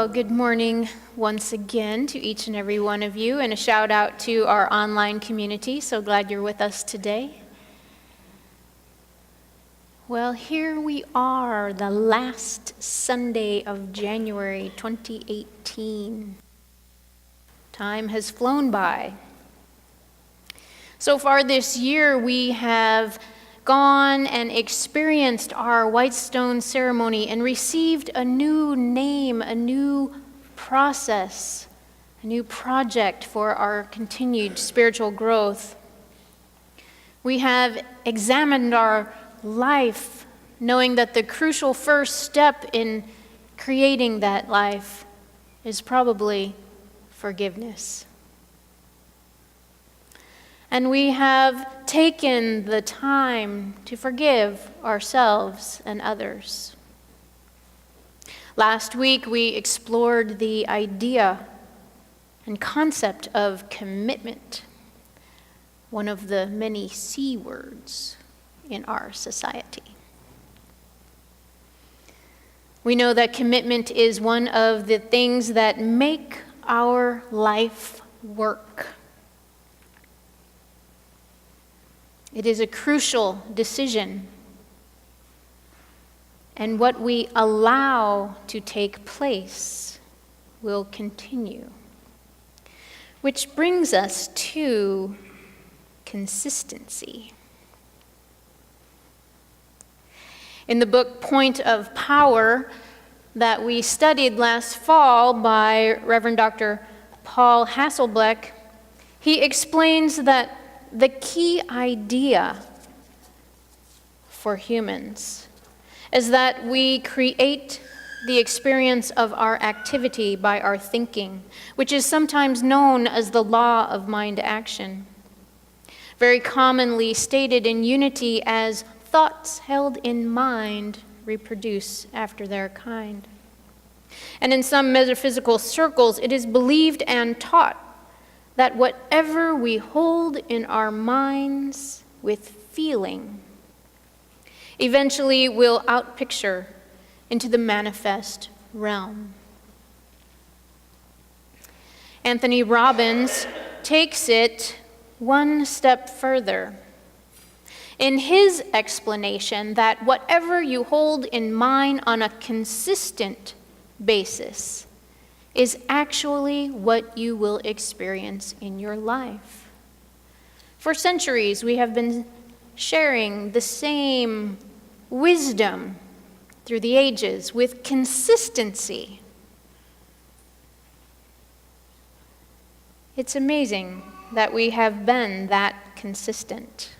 Well, good morning once again to each and every one of you, and a shout out to our online community. So glad you're with us today. Well, here we are, the last Sunday of January 2018. Time has flown by. So far this year, we have gone and experienced our White Stone ceremony and received a new name, a new process, a new project for our continued spiritual growth. We have examined our life, knowing that the crucial first step in creating that life is probably forgiveness. And we have taken the time to forgive ourselves and others. Last week, we explored the idea and concept of commitment, one of the many C words in our society. We know that commitment is one of the things that make our life work. It is a crucial decision, and what we allow to take place will continue. Which brings us to consistency. In the book Point of Power that we studied last fall by Reverend Dr. Paul Hasselbeck, he explains that the key idea for humans is that we create the experience of our activity by our thinking, which is sometimes known as the law of mind action, very commonly stated in unity as thoughts held in mind reproduce after their kind. And in some metaphysical circles, it is believed and taught that whatever we hold in our minds with feeling eventually will outpicture into the manifest realm. Anthony Robbins takes it one step further in his explanation that whatever you hold in mind on a consistent basis is actually what you will experience in your life. For centuries, we have been sharing the same wisdom through the ages with consistency. It's amazing that we have been that consistent.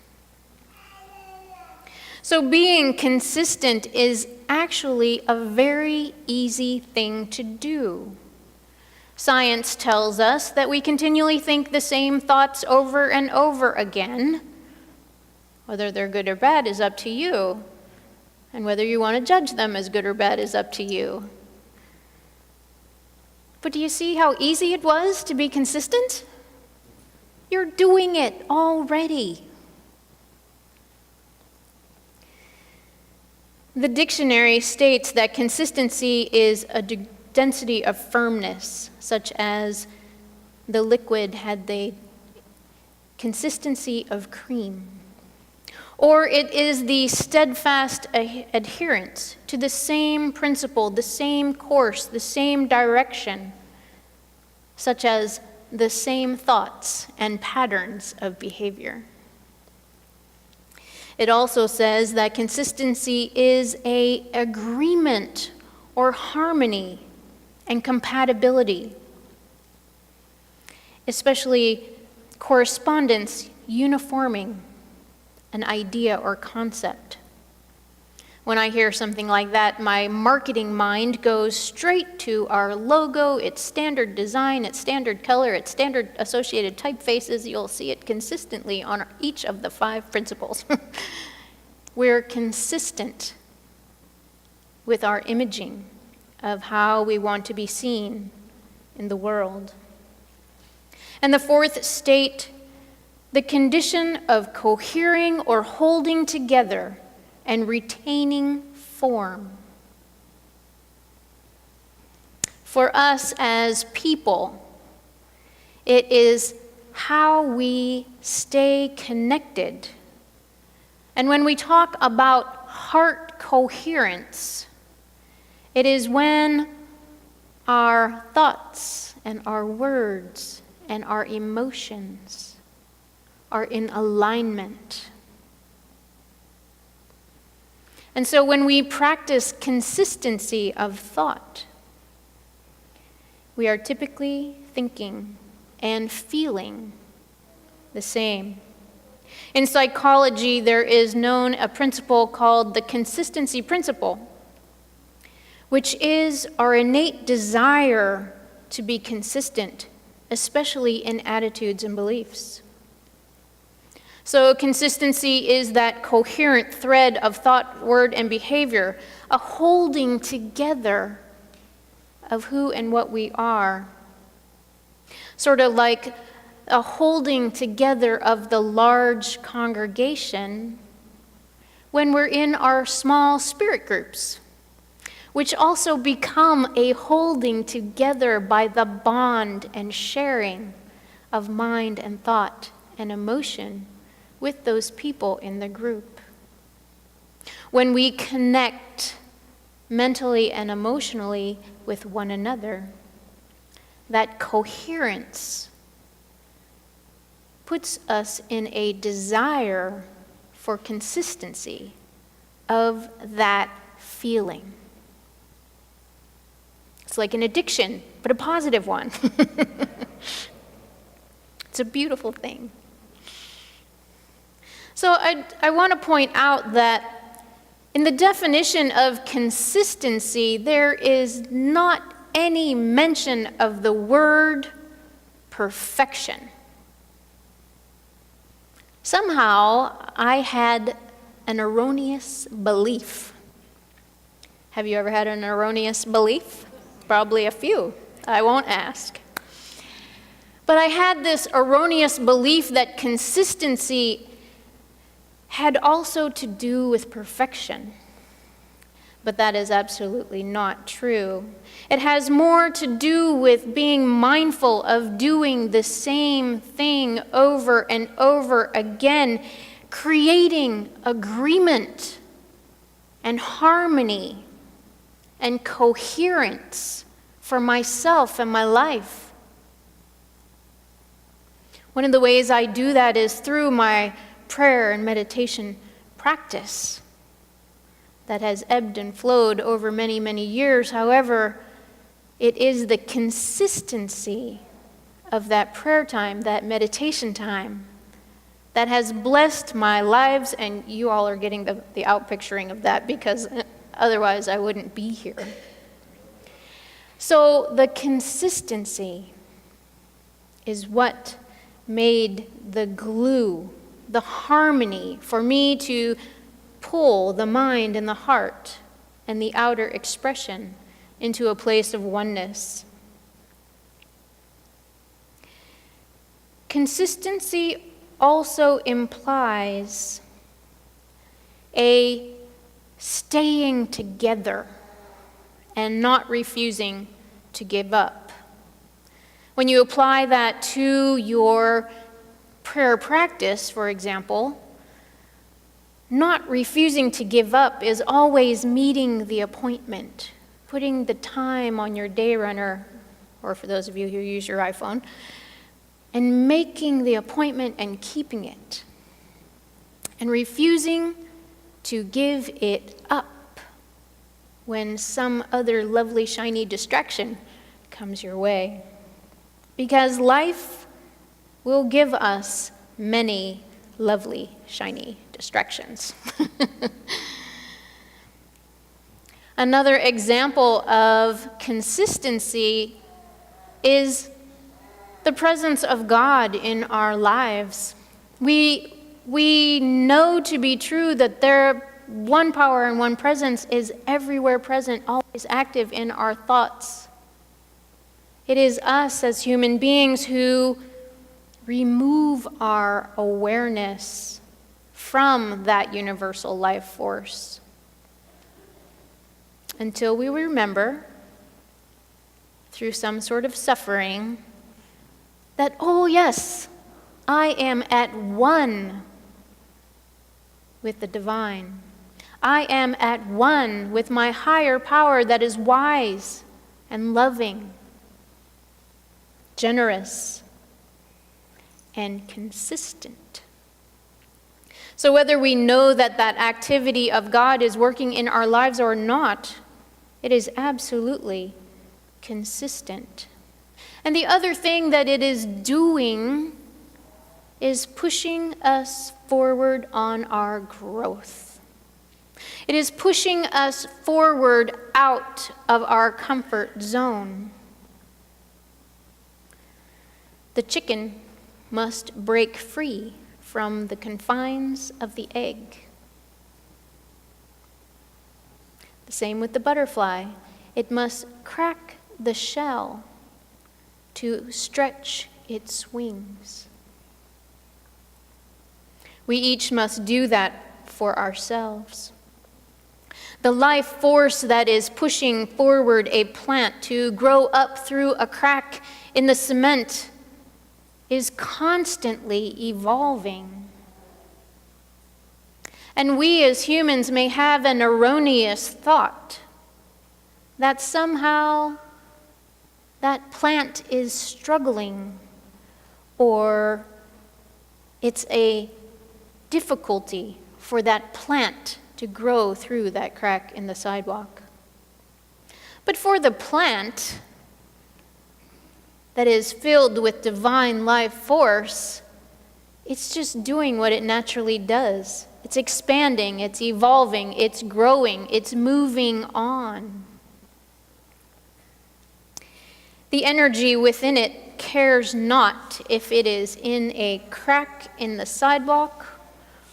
So being consistent is actually a very easy thing to do. Science tells us that we continually think the same thoughts over and over again. Whether they're good or bad is up to you, and whether you want to judge them as good or bad is up to you. But do you see how easy it was to be consistent? You're doing it already. The dictionary states that consistency is a density of firmness, such as the liquid had the consistency of cream. Or it is the steadfast adherence to the same principle, the same course, the same direction, such as the same thoughts and patterns of behavior. It also says that consistency is an agreement or harmony and compatibility, especially correspondence uniforming an idea or concept. When I hear something like that, my marketing mind goes straight to our logo, its standard design, its standard color, its standard associated typefaces. You'll see it consistently on each of the 5 principles. We're consistent with our imaging of how we want to be seen in the world. And the 4th state, the condition of cohering or holding together and retaining form. for us as people. It is how we stay connected. And when we talk about heart coherence, it is when our thoughts and our words and our emotions are in alignment. And so when we practice consistency of thought, we are typically thinking and feeling the same. In psychology, there is known a principle called the consistency principle, which is our innate desire to be consistent, especially in attitudes and beliefs. So consistency is that coherent thread of thought, word, and behavior, a holding together of who and what we are. Sort of like a holding together of the large congregation when we're in our small spirit groups, which also become a holding together by the bond and sharing of mind and thought and emotion with those people in the group. When we connect mentally and emotionally with one another, that coherence puts us in a desire for consistency of that feeling. It's like an addiction, but a positive one. It's a beautiful thing. So I want to point out that in the definition of consistency, there is not any mention of the word perfection. Somehow, I had an erroneous belief. Have you ever had an erroneous belief? Probably a few. I won't ask. But I had this erroneous belief that consistency had also to do with perfection. But that is absolutely not true. It has more to do with being mindful of doing the same thing over and over again, creating agreement and harmony and coherence for myself and my life. One of the ways I do that is through my prayer and meditation practice that has ebbed and flowed over many, many years. However, it is the consistency of that prayer time, that meditation time, that has blessed my lives, and you all are getting the outpicturing of that because otherwise I wouldn't be here. So the consistency is what made the glue, the harmony for me to pull the mind and the heart and the outer expression into a place of oneness. Consistency also implies a staying together and not refusing to give up. When you apply that to your prayer practice, for example, not refusing to give up is always meeting the appointment, putting the time on your day runner, or for those of you who use your iPhone, and making the appointment and keeping it, and refusing to give it up when some other lovely, shiny distraction comes your way. Because life will give us many lovely, shiny distractions. Another example of consistency is the presence of God in our lives. We know to be true that one power and one presence is everywhere present, always active in our thoughts. It is us as human beings who remove our awareness from that universal life force until we remember through some sort of suffering, that, oh yes, I am at one with the divine. I am at one with my higher power that is wise and loving, generous, and consistent. So whether we know that that activity of God is working in our lives or not, it is absolutely consistent. And the other thing that it is doing is pushing us forward on our growth. It is pushing us forward out of our comfort zone. The chicken must break free from the confines of the egg. The same with the butterfly. It must crack the shell to stretch its wings. We each must do that for ourselves. The life force that is pushing forward a plant to grow up through a crack in the cement is constantly evolving. And we as humans may have an erroneous thought that somehow that plant is struggling, or it's a difficulty for that plant to grow through that crack in the sidewalk. But for the plant that is filled with divine life force, it's just doing what it naturally does. It's expanding, it's evolving, it's growing, it's moving on. The energy within it cares not if it is in a crack in the sidewalk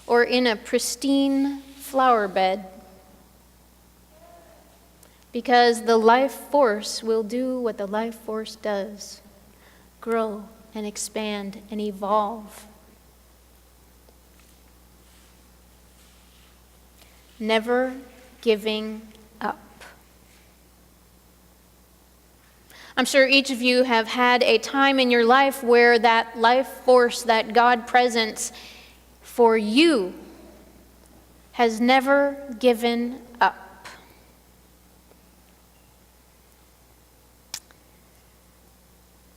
or in a pristine flower bed, because the life force will do what the life force does: grow and expand and evolve. Never giving up. I'm sure each of you have had a time in your life where that life force, that God presence for you, has never given up.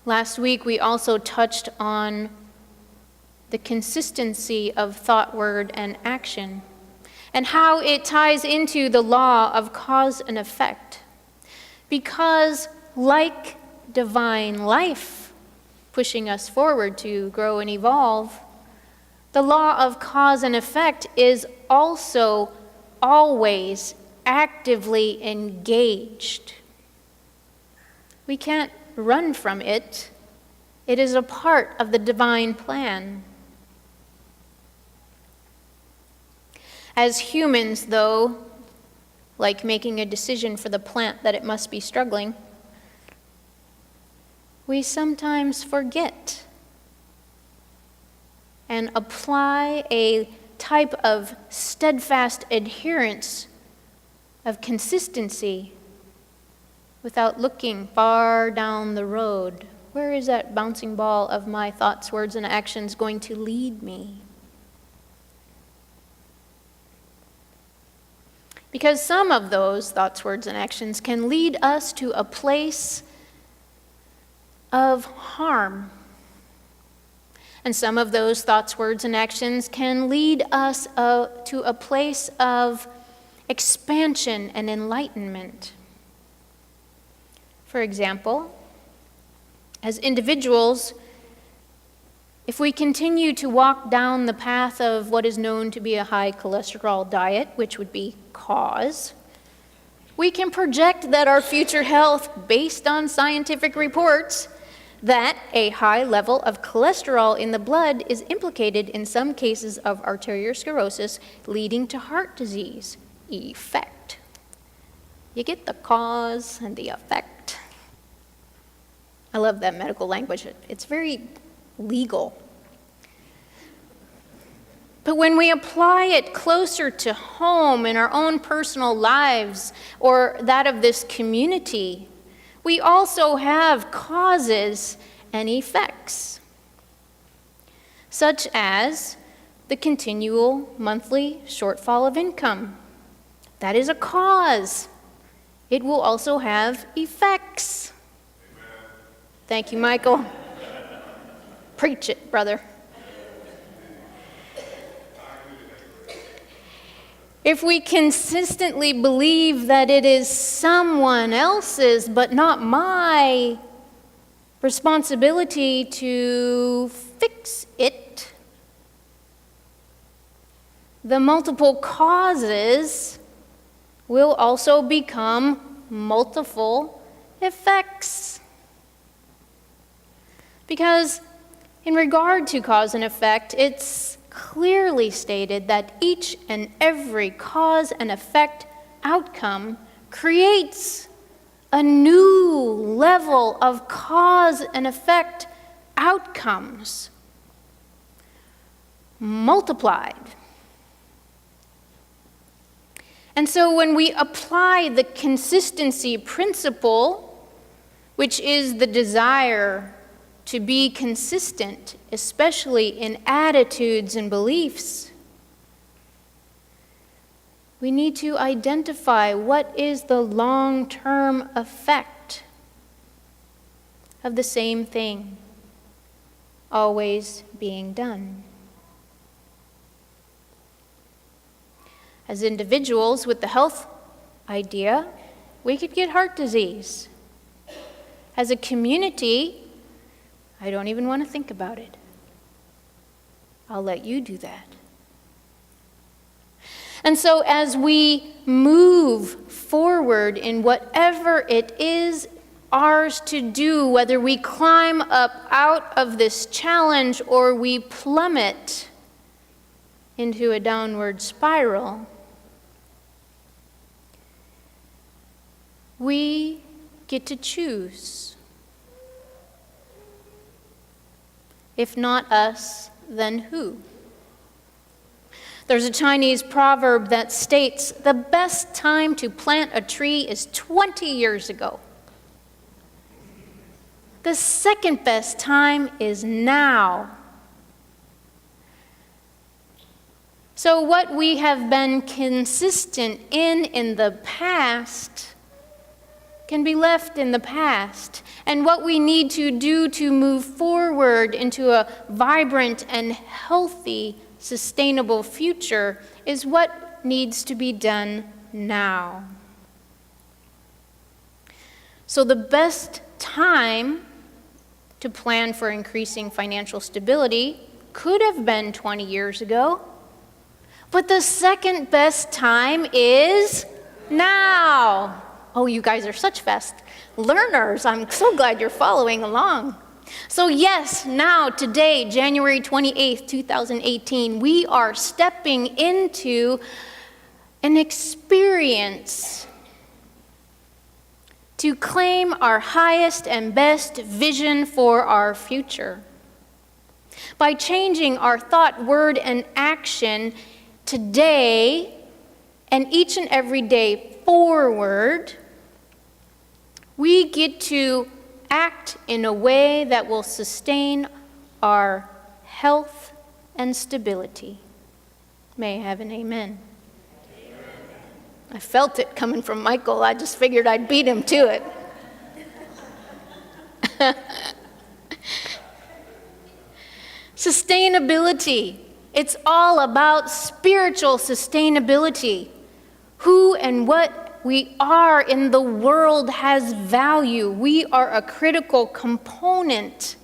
Last week, we also touched on the consistency of thought, word, and action, and how it ties into the law of cause and effect. Because like divine life pushing us forward to grow and evolve, the law of cause and effect is also always actively engaged. We can't run from it. It is a part of the divine plan. As humans, though, like making a decision for the plant that it must be struggling, we sometimes forget and apply a type of steadfast adherence of consistency without looking far down the road. Where is that bouncing ball of my thoughts, words, and actions going to lead me? Because some of those thoughts, words, and actions can lead us to a place of harm. And some of those thoughts, words, and actions can lead us to a place of expansion and enlightenment. For example, as individuals, if we continue to walk down the path of what is known to be a high cholesterol diet, which would be cause, we can project that our future health, based on scientific reports, that a high level of cholesterol in the blood is implicated in some cases of arteriosclerosis, leading to heart disease. Effect. You get the cause and the effect. I love that medical language. It's very legal. But when we apply it closer to home in our own personal lives or that of this community, we also have causes and effects, such as the continual monthly shortfall of income. That is a cause. It will also have effects. Amen. Thank you, Michael. Preach it, brother. If we consistently believe that it is someone else's but not my responsibility to fix it, the multiple causes will also become multiple effects. Because in regard to cause and effect, it's clearly stated that each and every cause and effect outcome creates a new level of cause and effect outcomes multiplied. And so when we apply the consistency principle, which is the desire to be consistent, especially in attitudes and beliefs, we need to identify what is the long-term effect of the same thing always being done. As individuals with the health idea, we could get heart disease. As a community, I don't even want to think about it. I'll let you do that. And so as we move forward in whatever it is ours to do, whether we climb up out of this challenge or we plummet into a downward spiral, we get to choose. If not us, then who? There's a Chinese proverb that states, the best time to plant a tree is 20 years ago. The second best time is now. So what we have been consistent in the past can be left in the past. And what we need to do to move forward into a vibrant and healthy, sustainable future is what needs to be done now. So the best time to plan for increasing financial stability could have been 20 years ago, but the second best time is now. Oh, you guys are such fast learners. I'm so glad you're following along. So yes, now, today, January 28th, 2018, we are stepping into an experience to claim our highest and best vision for our future. By changing our thought, word, and action today and each and every day forward, we get to act in a way that will sustain our health and stability. May I have an amen? Amen. I felt it coming from Michael. I just figured I'd beat him to it. Sustainability. It's all about spiritual sustainability. Who and what we are in the world has value. We are a critical component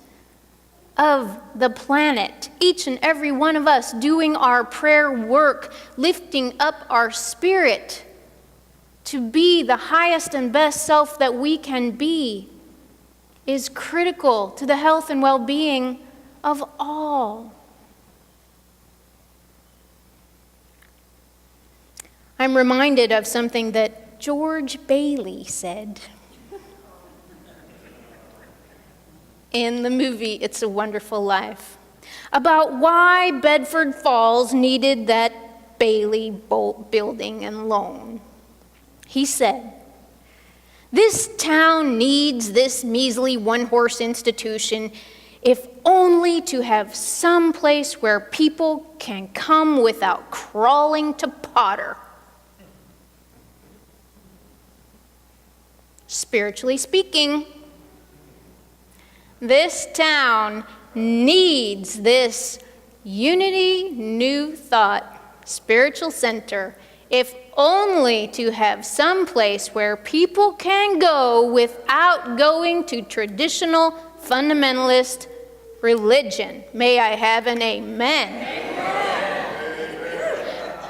of the planet. Each and every one of us doing our prayer work, lifting up our spirit to be the highest and best self that we can be, is critical to the health and well-being of all. I'm reminded of something that George Bailey said in the movie It's a Wonderful Life about why Bedford Falls needed that Bailey building and loan. He said, This town needs this measly one-horse institution, if only to have some place where people can come without crawling to Potter. Spiritually speaking, this town needs this Unity New Thought spiritual center, if only to have some place where people can go without going to traditional fundamentalist religion. May I have an amen?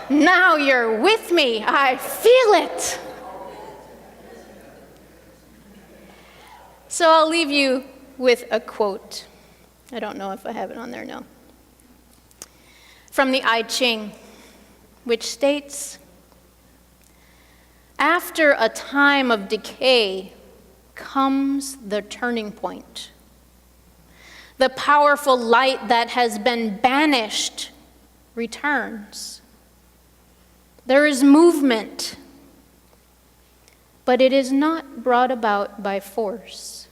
Amen. Now you're with me. I feel it. So I'll leave you with a quote. I don't know if I have it on there now. From the I Ching, which states, "After a time of decay comes the turning point. The powerful light that has been banished returns. There is movement, but it is not brought about by force.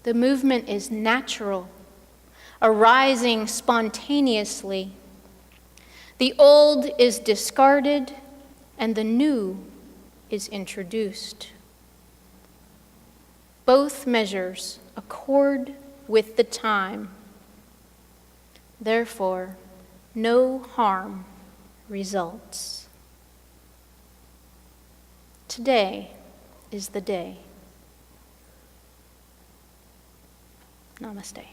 The movement is natural, arising spontaneously. The old is discarded and the new is introduced. Both measures accord with the time. Therefore, no harm results. Today is the day." Namaste.